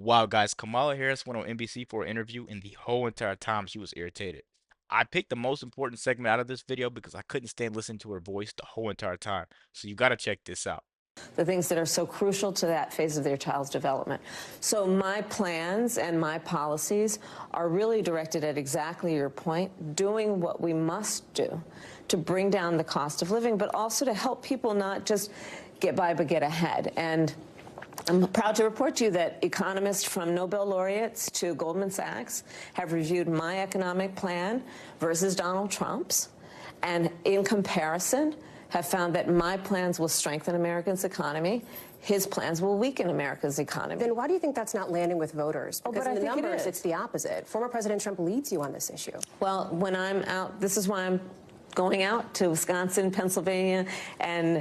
Wow, guys, Kamala Harris went on NBC for an interview, and the whole entire time she was irritated. I picked the most important segment out of this video because I couldn't stand listening to her voice the whole entire time. So you got to check this out. The things that are so crucial to that phase of their child's development. So my plans and my policies are really directed at exactly your point, doing what we must do to bring down the cost of living, but also to help people not just get by, but get ahead. And I'm proud to report to you that economists from Nobel laureates to Goldman Sachs have reviewed my economic plan versus Donald Trump's, and in comparison, have found that my plans will strengthen America's economy. His plans will weaken America's economy. Then why do you think that's not landing with voters? Because but in the I think numbers, it's the opposite. Former President Trump leads you on this issue. Well, when I'm out, this is why I'm going out to Wisconsin, Pennsylvania, and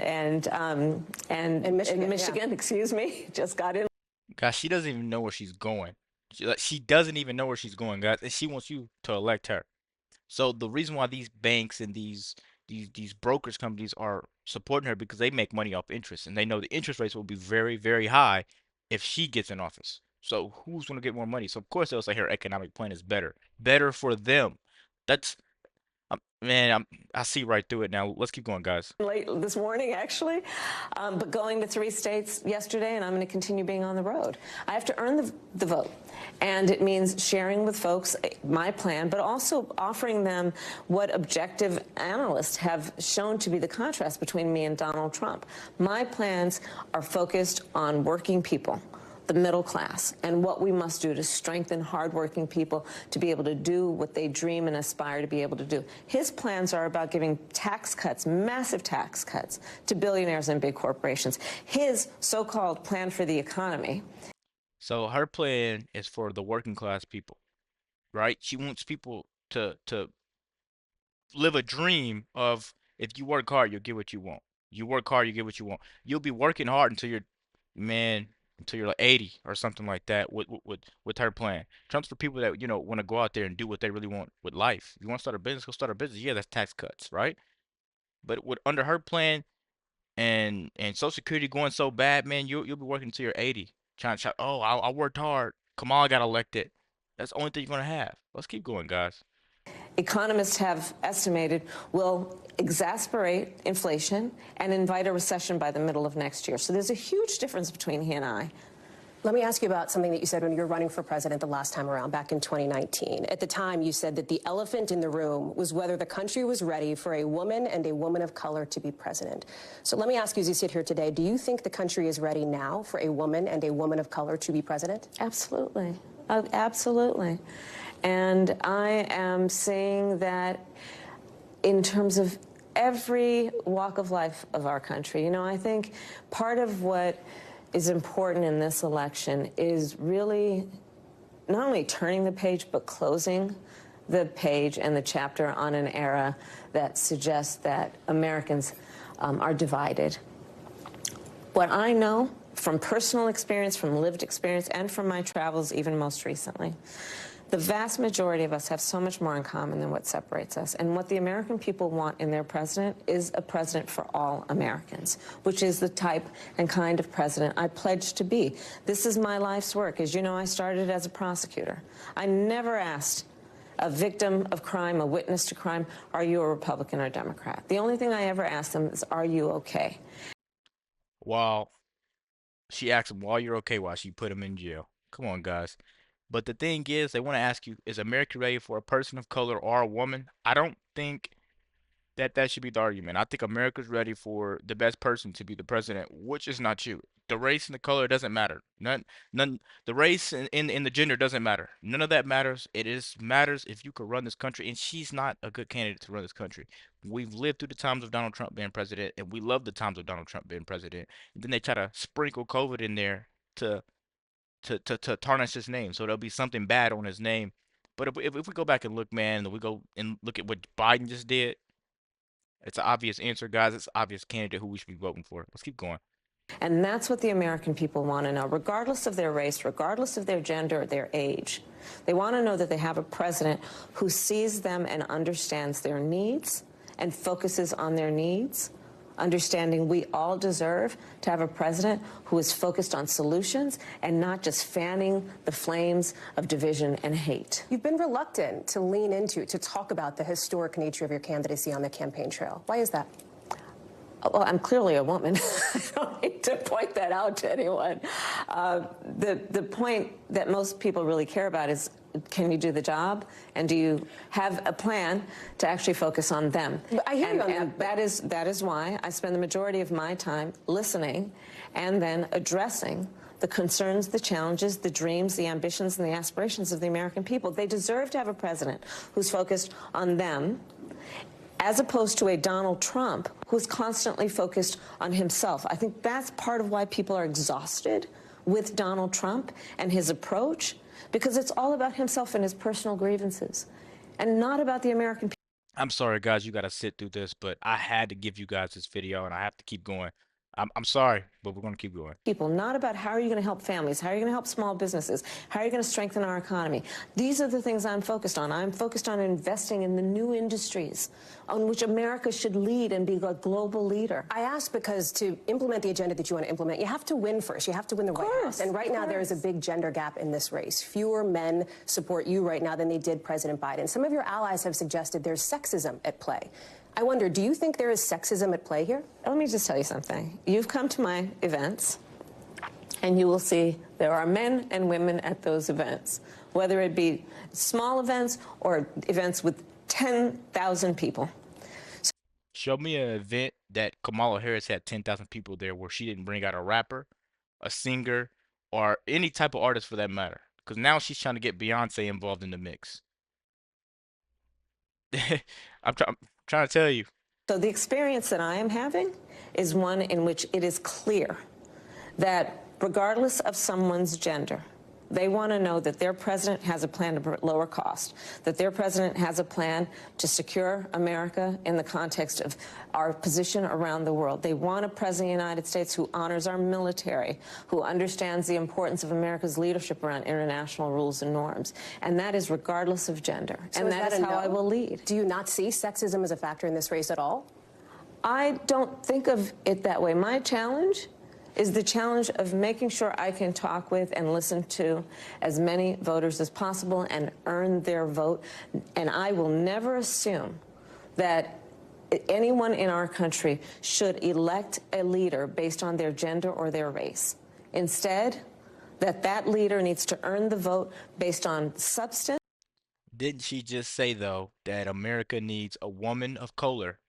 Michigan, yeah. excuse me, just got in. Guys, she doesn't even know where she's going. She doesn't even know where she's going, guys, and she wants you to elect her. So the reason why these banks and these brokers companies are supporting her because they make money off interest, and they know the interest rates will be very, very high if she gets in office. So who's going to get more money? So of course they'll say her economic plan is better for them. That's man, I see right through it now. Let's keep going, guys. Late this morning, actually, but going to 3 states yesterday, and I'm going to continue being on the road. I have to earn the vote, and it means sharing with folks my plan, but also offering them what objective analysts have shown to be the contrast between me and Donald Trump. My plans are focused on working people, the middle class, and what we must do to strengthen hardworking people to be able to do what they dream and aspire to be able to do. His plans are about giving tax cuts, massive tax cuts, to billionaires and big corporations. His so-called plan for the economy. So her plan is for the working class people, right? She wants people to live a dream of if you work hard, you'll get what you want. You work hard, you get what you want. You'll be working hard until you're, man, until you're like 80 or something like that with her plan. Trump's for people that, want to go out there and do what they really want with life. If you want to start a business, go start a business. Yeah, that's tax cuts, right? But with under her plan and Social Security going so bad, man, you'll be working until you're 80. Trying to shout, oh, I worked hard. Kamala got elected. That's the only thing you're gonna have. Let's keep going, guys. Economists have estimated will exacerbate inflation and invite a recession by the middle of next year. So there's a huge difference between he and I. Let me ask you about something that you said when you were running for president the last time around, back in 2019. At the time, you said that the elephant in the room was whether the country was ready for a woman and a woman of color to be president. So let me ask you, as you sit here today, do you think the country is ready now for a woman and a woman of color to be president? Absolutely. Absolutely. And I am seeing that in terms of every walk of life of our country. I think part of what is important in this election is really not only turning the page, but closing the page and the chapter on an era that suggests that Americans are divided. What I know from personal experience, from lived experience, and from my travels even most recently, the vast majority of us have so much more in common than what separates us. And what the American people want in their president is a president for all Americans, which is the type and kind of president I pledge to be. This is my life's work. As you know, I started as a prosecutor. I never asked a victim of crime, a witness to crime, are you a Republican or Democrat? The only thing I ever asked them is, are you okay? While she asked him, while you're okay, while she put him in jail. Come on, guys. But the thing is, they want to ask you, is America ready for a person of color or a woman? I don't think that should be the argument. I think America's ready for the best person to be the president, which is not you. The race and the color doesn't matter. None. The race and the gender doesn't matter. None of that matters. It is matters if you could run this country, and she's not a good candidate to run this country. We've lived through the times of Donald Trump being president, and we love the times of Donald Trump being president. And then they try to sprinkle COVID in there to to tarnish his name. So there'll be something bad on his name. But if we go back and look, man, and we go and look at what Biden just did, it's an obvious answer, guys. It's an obvious candidate who we should be voting for. Let's keep going. And that's what the American people want to know, regardless of their race, regardless of their gender or their age. They want to know that they have a president who sees them and understands their needs and focuses on their needs understanding we all deserve to have a president who is focused on solutions and not just fanning the flames of division and hate. You've been reluctant to lean into, to talk about the historic nature of your candidacy on the campaign trail. Why is that? Well, I'm clearly a woman. I don't need to point that out to anyone. The point that most people really care about is, can you do the job? And do you have a plan to actually focus on them? I hear you on and that. That is why I spend the majority of my time listening and then addressing the concerns, the challenges, the dreams, the ambitions, and the aspirations of the American people. They deserve to have a president who's focused on them, as opposed to a Donald Trump who's constantly focused on himself. I think that's part of why people are exhausted with Donald Trump and his approach, because it's all about himself and his personal grievances and not about the American people. I'm sorry, guys, you gotta sit through this, but I had to give you guys this video, and I have to keep going. I'm sorry, but we're gonna keep going. People, not about how are you going to help families, how are you going to help small businesses, how are you going to strengthen our economy. These are the things I'm focused on. I'm focused on investing in the new industries on which America should lead and be a global leader. I ask because to implement the agenda that you want to implement, you have to win first. You have to win the White House. And right now there is a big gender gap in this race. Fewer men support you right now than they did President Biden. Some of your allies have suggested there's sexism at play. I wonder, do you think there is sexism at play here? Let me just tell you something. You've come to my events, and you will see there are men and women at those events, whether it be small events or events with 10,000 people. Show me an event that Kamala Harris had 10,000 people there where she didn't bring out a rapper, a singer, or any type of artist for that matter. Because now she's trying to get Beyonce involved in the mix. I'm trying to tell you. So the experience that I am having is one in which it is clear that regardless of someone's gender, they want to know that their president has a plan to lower cost, that their president has a plan to secure America in the context of our position around the world. They want a president of the United States who honors our military, who understands the importance of America's leadership around international rules and norms. And that is regardless of gender. So and that is how I will lead. Do you not see sexism as a factor in this race at all? I don't think of it that way. My challenge is the challenge of making sure I can talk with and listen to as many voters as possible and earn their vote. And I will never assume that anyone in our country should elect a leader based on their gender or their race. Instead, that leader needs to earn the vote based on substance. Didn't she just say, though, that America needs a woman of color?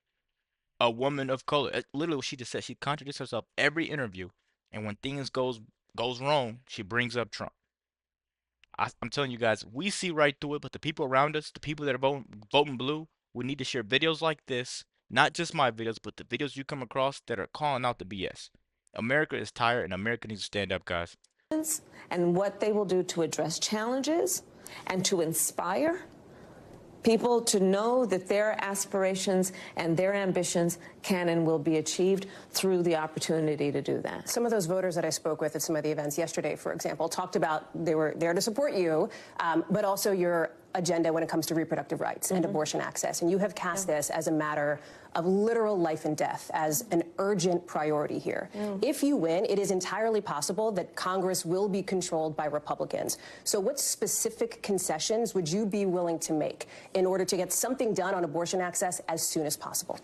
A woman of color. Literally, what she just said. She contradicts herself every interview, and when things goes wrong, she brings up Trump. I'm telling you guys, we see right through it, but the people around us, the people that are voting blue, we need to share videos like this, not just my videos, but the videos you come across that are calling out the BS. America is tired, and America needs to stand up, guys. And what they will do to address challenges and to inspire people to know that their aspirations and their ambitions can and will be achieved through the opportunity to do that. Some of those voters that I spoke with at some of the events yesterday, for example, talked about they were there to support you, but also your agenda when it comes to reproductive rights and abortion access. And you have cast this as a matter of literal life and death, as an urgent priority here. If you win, it is entirely possible that Congress will be controlled by Republicans. So what specific concessions would you be willing to make in order to get something done on abortion access as soon as possible?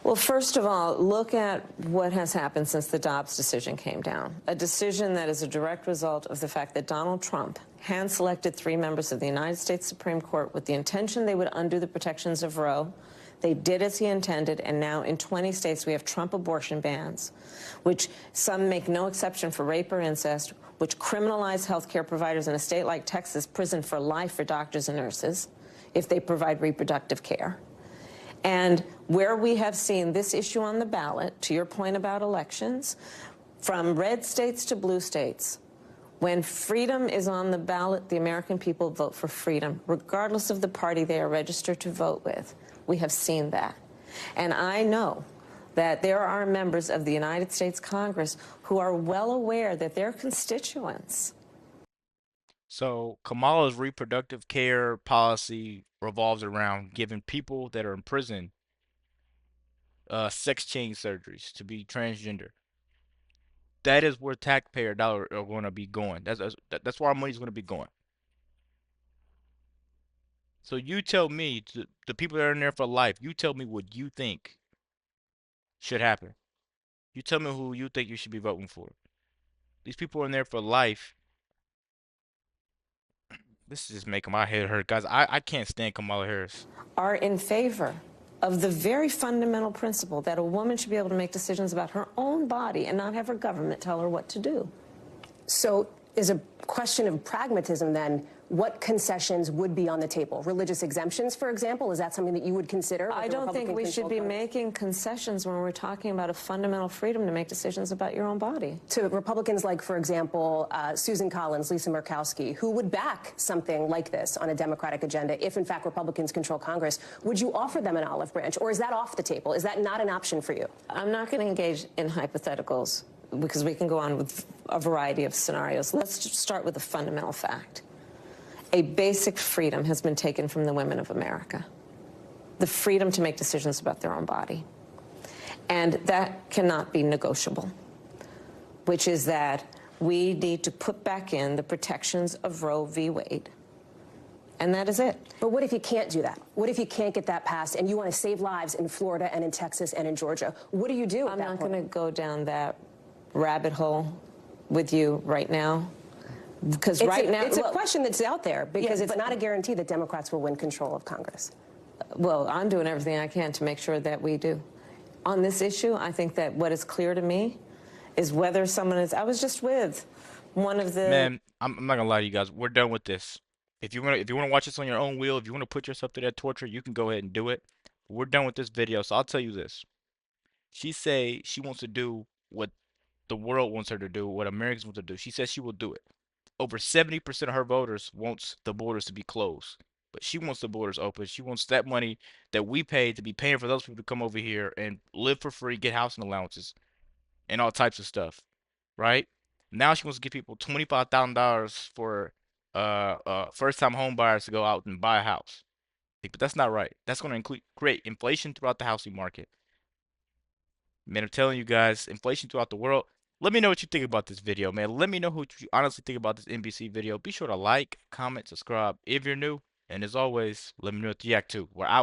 Well, first of all, look at what has happened since the Dobbs decision came down, a decision that is a direct result of the fact that Donald Trump hand-selected 3 members of the United States Supreme Court with the intention they would undo the protections of Roe. They did as he intended, and now in 20 states we have Trump abortion bans, which some make no exception for rape or incest, which criminalize health care providers in a state like Texas, prison for life for doctors and nurses if they provide reproductive care. And where we have seen this issue on the ballot, to your point about elections, from red states to blue states, when freedom is on the ballot, the American people vote for freedom, regardless of the party they are registered to vote with. We have seen that. And I know that there are members of the United States Congress who are well aware that their constituents. So Kamala's reproductive care policy revolves around giving people that are in prison sex change surgeries to be transgender. That is where taxpayer dollars are going to be going. That's where our money's going to be going. So you tell me, the people that are in there for life, you tell me what you think should happen. You tell me who you think you should be voting for. These people are in there for life. This is just making my head hurt, guys. I can't stand Kamala Harris. Are in favor of the very fundamental principle that a woman should be able to make decisions about her own body and not have her government tell her what to do. So is a question of pragmatism then, what concessions would be on the table? Religious exemptions, for example, is that something that you would consider? I don't think we should be making concessions when we're talking about a fundamental freedom to make decisions about your own body. To Republicans like, for example, Susan Collins, Lisa Murkowski, who would back something like this on a Democratic agenda if, in fact, Republicans control Congress, would you offer them an olive branch, or is that off the table? Is that not an option for you? I'm not going to engage in hypotheticals because we can go on with a variety of scenarios. Let's just start with a fundamental fact. A basic freedom has been taken from the women of America. The freedom to make decisions about their own body. And that cannot be negotiable, which is that we need to put back in the protections of Roe v. Wade. And that is it. But what if you can't do that? What if you can't get that passed and you want to save lives in Florida and in Texas and in Georgia? What do you do at that point? I'm not going to go down that rabbit hole with you right now. Because right now, it's a question that's out there because it's but not a guarantee that Democrats will win control of Congress. Well, I'm doing everything I can to make sure that we do. On this issue, I think that what is clear to me is whether someone is. I was just with one of the. Man, I'm not gonna lie to you guys. We're done with this. If you wanna watch this on your own will, if you wanna put yourself through that torture, you can go ahead and do it. We're done with this video, so I'll tell you this. She say she wants to do what the world wants her to do, what Americans want to do. She says she will do it. Over 70% of her voters wants the borders to be closed. But she wants the borders open. She wants that money that we pay to be paying for those people to come over here and live for free, get housing allowances, and all types of stuff. Right? Now she wants to give people $25,000 for first-time home buyers to go out and buy a house. But that's not right. That's going to create inflation throughout the housing market. Man, I'm telling you guys, inflation throughout the world. Let me know what you think about this video, man. Let me know what you honestly think about this NBC video. Be sure to like, comment, subscribe if you're new. And as always, let me know what you react to. We're out.